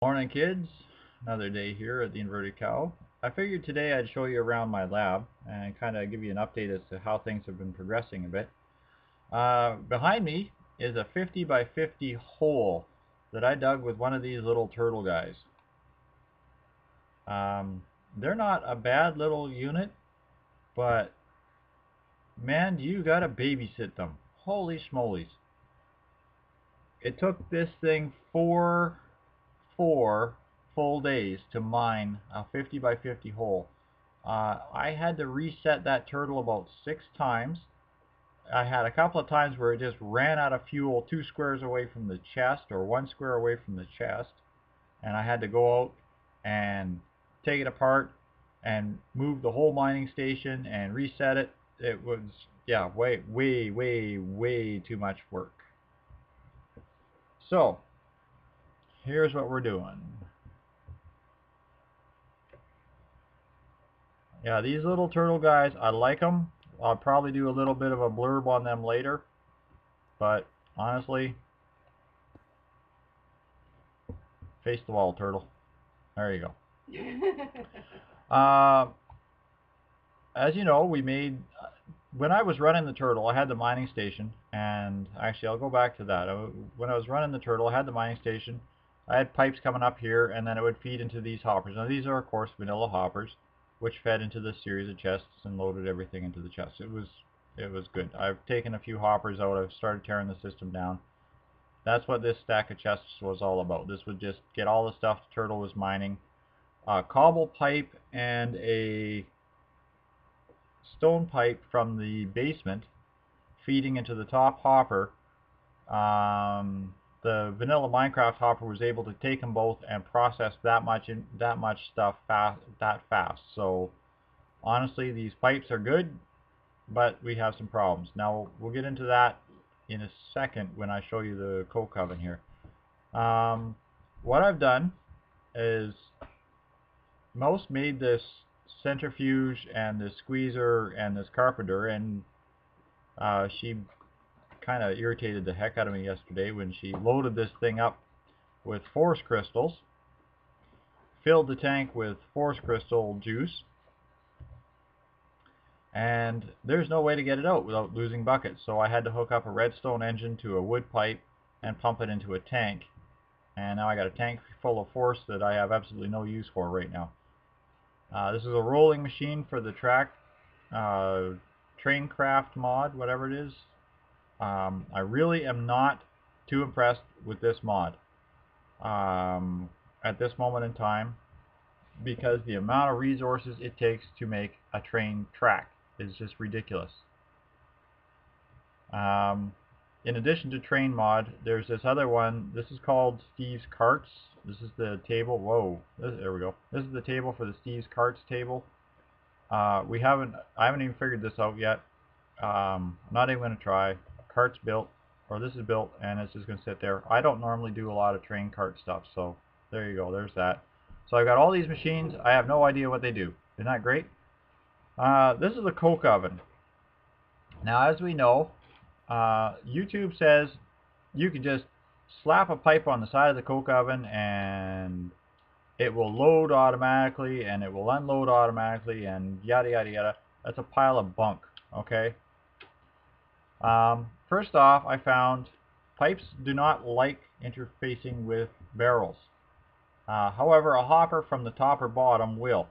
Morning kids, another day here at the Inverted Cow. I figured today I'd show you around my lab and kind of give you an update as to how things have been progressing a bit. Behind me is a 50 by 50 hole that I dug with one of these little turtle guys. They're not a bad little unit, but man, you gotta babysit them. Holy smolies. It took this thing four full days to mine a 50 by 50 hole. I had to reset that turtle about 6 times. I had a couple of times where it just ran out of fuel 2 squares away from the chest or 1 square away from the chest, and I had to go out and take it apart and move the whole mining station and reset it. It was, yeah, way too much work. So here's what we're doing. Yeah, these little turtle guys, I like them. I'll probably do a little bit of a blurb on them later, but honestly, face the wall, turtle. There you go. As you know, when I was running the turtle, I had the mining station, and actually I'll go back to that. When I was running the turtle, I had the mining station. I had pipes coming up here, and then it would feed into these hoppers. Now these are, of course, vanilla hoppers, which fed into this series of chests and loaded everything into the chests. It was good. I've taken a few hoppers out. I've started tearing the system down. That's what this stack of chests was all about. This would just get all the stuff the turtle was mining. A cobble pipe and a stone pipe from the basement feeding into the top hopper. The vanilla Minecraft hopper was able to take them both and process that much stuff that fast. So honestly, these pipes are good, but we have some problems. Now we'll get into that in a second when I show you the coke oven here. What I've done is Mouse made this centrifuge and this squeezer and this carpenter, and she kind of irritated the heck out of me yesterday when she loaded this thing up with force crystals, filled the tank with force crystal juice, and there's no way to get it out without losing buckets. So I had to hook up a redstone engine to a wood pipe and pump it into a tank. And now I got a tank full of force that I have absolutely no use for right now. This is a rolling machine for the Traincraft mod, whatever it is. I really am not too impressed with this mod at this moment in time, because the amount of resources it takes to make a train track is just ridiculous. In addition to train mod, there's this other one. This is called Steve's Carts. This is the table. Whoa, there we go. This is the table for the Steve's Carts table. I haven't even figured this out yet. Not even going to try. Cart's built, or this is built, and it's just going to sit there. I don't normally do a lot of train cart stuff, so there you go. There's that. So I've got all these machines. I have no idea what they do. Isn't that great? This is a coke oven. Now, as we know, YouTube says you can just slap a pipe on the side of the coke oven and it will load automatically and it will unload automatically and yada yada yada. That's a pile of bunk, okay? First off, I found pipes do not like interfacing with barrels. However, a hopper from the top or bottom will.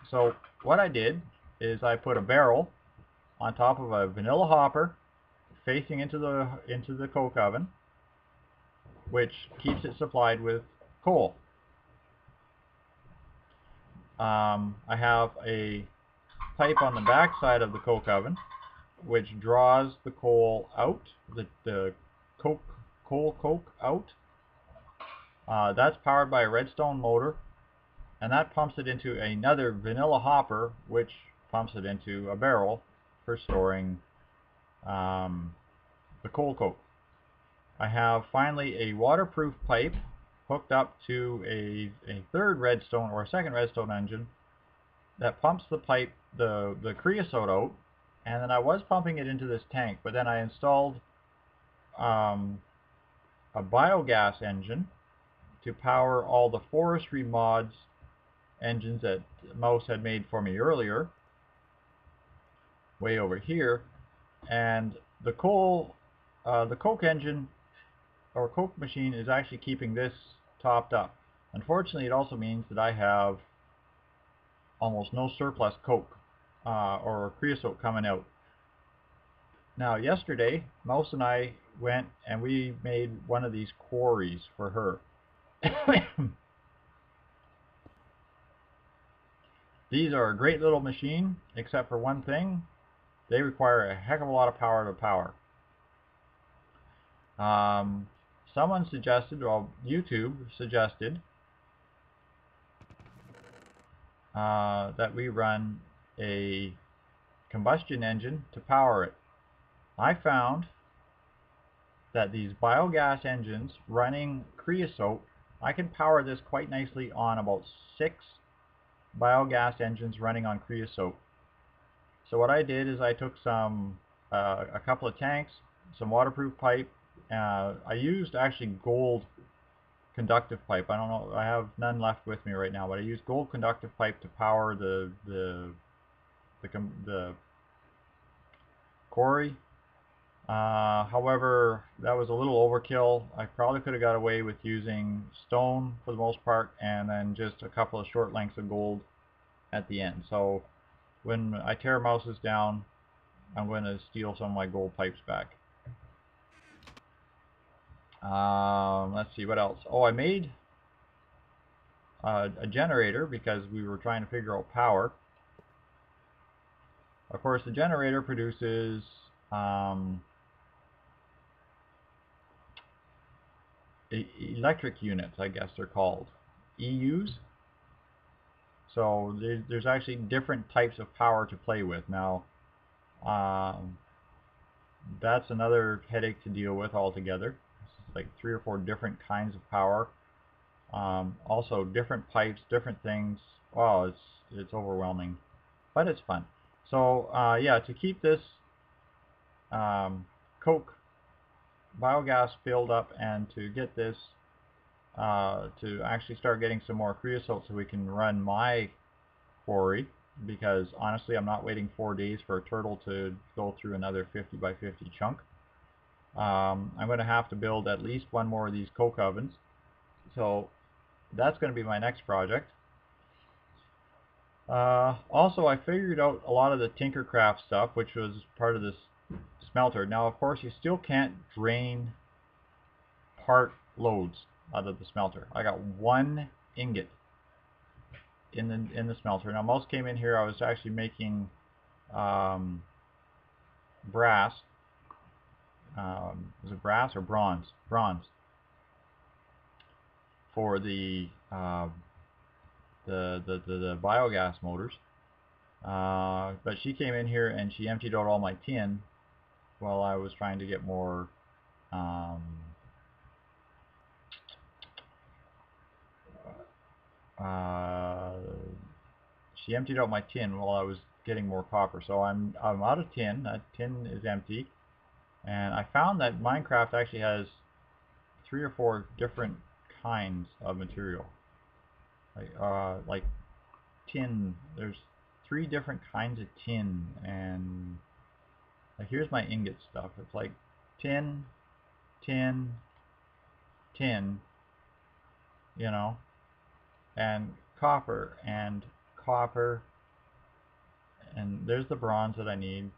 So what I did is I put a barrel on top of a vanilla hopper facing into the coke oven, which keeps it supplied with coal. I have a pipe on the back side of the coke oven which draws the coal out, the coal coke out. That's powered by a redstone motor, and that pumps it into another vanilla hopper, which pumps it into a barrel for storing the coal coke. I have finally a waterproof pipe hooked up to a third redstone or a second redstone engine that pumps the pipe, the creosote out, and then I was pumping it into this tank, but then I installed a biogas engine to power all the forestry mods engines that Mouse had made for me earlier, way over here, and the coke engine or coke machine is actually keeping this topped up. Unfortunately, it also means that I have almost no surplus coke or creosote coming out. Now, yesterday, Mouse and I went and we made one of these quarries for her. These are a great little machine, except for one thing. They require a heck of a lot of power to power. Someone suggested, well, YouTube suggested, that we run a combustion engine to power it. I found that these biogas engines running creosote, I can power this quite nicely on about 6 biogas engines running on creosote. So what I did is I took a couple of tanks, some waterproof pipe. I used actually gold conductive pipe. I don't know, I have none left with me right now, but I used gold conductive pipe to power the quarry. However, that was a little overkill. I probably could have got away with using stone for the most part, and then just a couple of short lengths of gold at the end. So when I tear Mouses down, I'm going to steal some of my gold pipes back. Let's see what else. Oh, I made a generator because we were trying to figure out power. Of course, the generator produces electric units, I guess they're called, EUs. So there's actually different types of power to play with. Now, that's another headache to deal with altogether. It's like 3 or 4 different kinds of power. Also different pipes, different things. Wow, it's overwhelming, but it's fun. So yeah, to keep this coke biogas filled up and to get this to actually start getting some more creosote so we can run my quarry, because honestly I'm not waiting 4 days for a turtle to go through another 50 by 50 chunk. I'm going to have to build at least one more of these coke ovens, so that's going to be my next project. Also, I figured out a lot of the Tinkercraft stuff, which was part of this smelter. Now, of course, you still can't drain part loads out of the smelter. I got 1 ingot in the smelter. Now, Mouse came in here. I was actually making brass. Was it brass or bronze? Bronze for the biogas motors. But she came in here and she emptied out all my tin while I was trying to get more she emptied out my tin while I was getting more copper. So I'm out of tin. That tin is empty. And I found that Minecraft actually has 3 or 4 different kinds of material. Like tin. There's 3 different kinds of tin, and like here's my ingot stuff. It's like tin, tin, tin, you know, and copper, and there's the bronze that I need,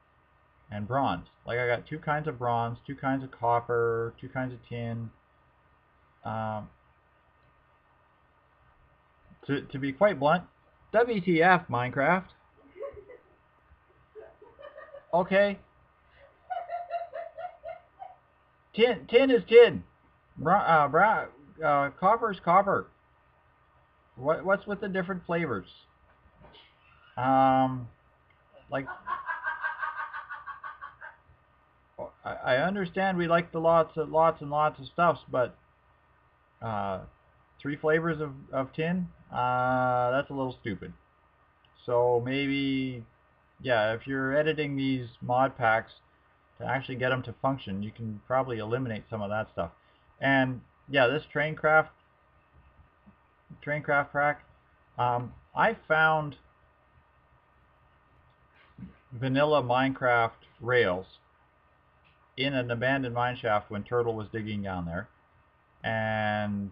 and bronze. Like I got 2 kinds of bronze, 2 kinds of copper, 2 kinds of tin. To be quite blunt, WTF Minecraft. Okay. Tin is tin. Copper is copper. What's with the different flavors? Like, I understand we like the lots and lots of stuffs, but 3 flavors of tin? That's a little stupid. So maybe, yeah, if you're editing these mod packs to actually get them to function, you can probably eliminate some of that stuff. And yeah, this train craft Traincraft Crack. I found vanilla Minecraft rails in an abandoned mine shaft when Turtle was digging down there, and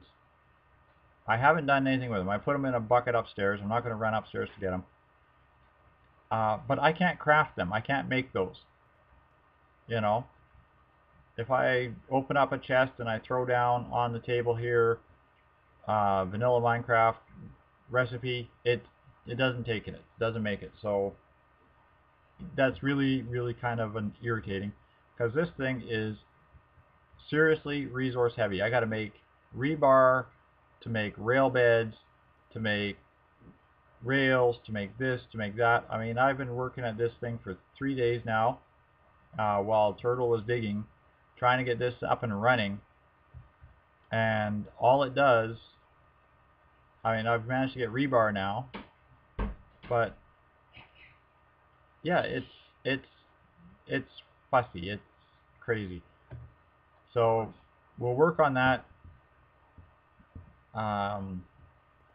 I haven't done anything with them. I put them in a bucket upstairs. I'm not going to run upstairs to get them. But I can't craft them. I can't make those. You know, if I open up a chest and I throw down on the table here vanilla Minecraft recipe, it doesn't take it. It doesn't make it. So that's really kind of irritating, because this thing is seriously resource heavy. I got to make rebar to make rail beds, to make rails, to make this, to make that. I mean, I've been working at this thing for 3 days now, while Turtle was digging, trying to get this up and running. And all it does, I mean, I've managed to get rebar now, but yeah, it's fussy. It's crazy. So we'll work on that.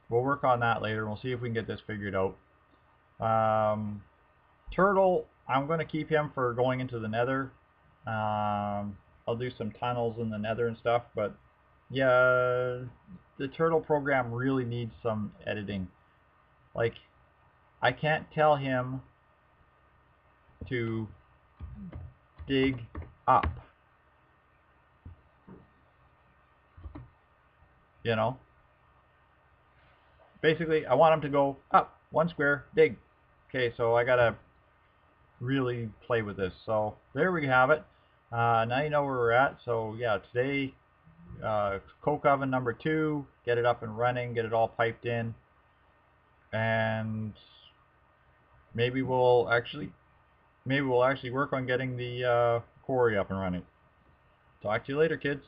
We'll work on that later. We'll see if we can get this figured out. Turtle, I'm going to keep him for going into the nether. I'll do some tunnels in the nether and stuff, but yeah, the Turtle program really needs some editing. Like, I can't tell him to dig up, you know? Basically, I want him to go up, 1 square, dig. Okay, so I gotta really play with this. So there we have it. Now you know where we're at. So yeah, today, coke oven number 2, get it up and running, get it all piped in, and maybe we'll actually work on getting the quarry up and running. Talk to you later, kids.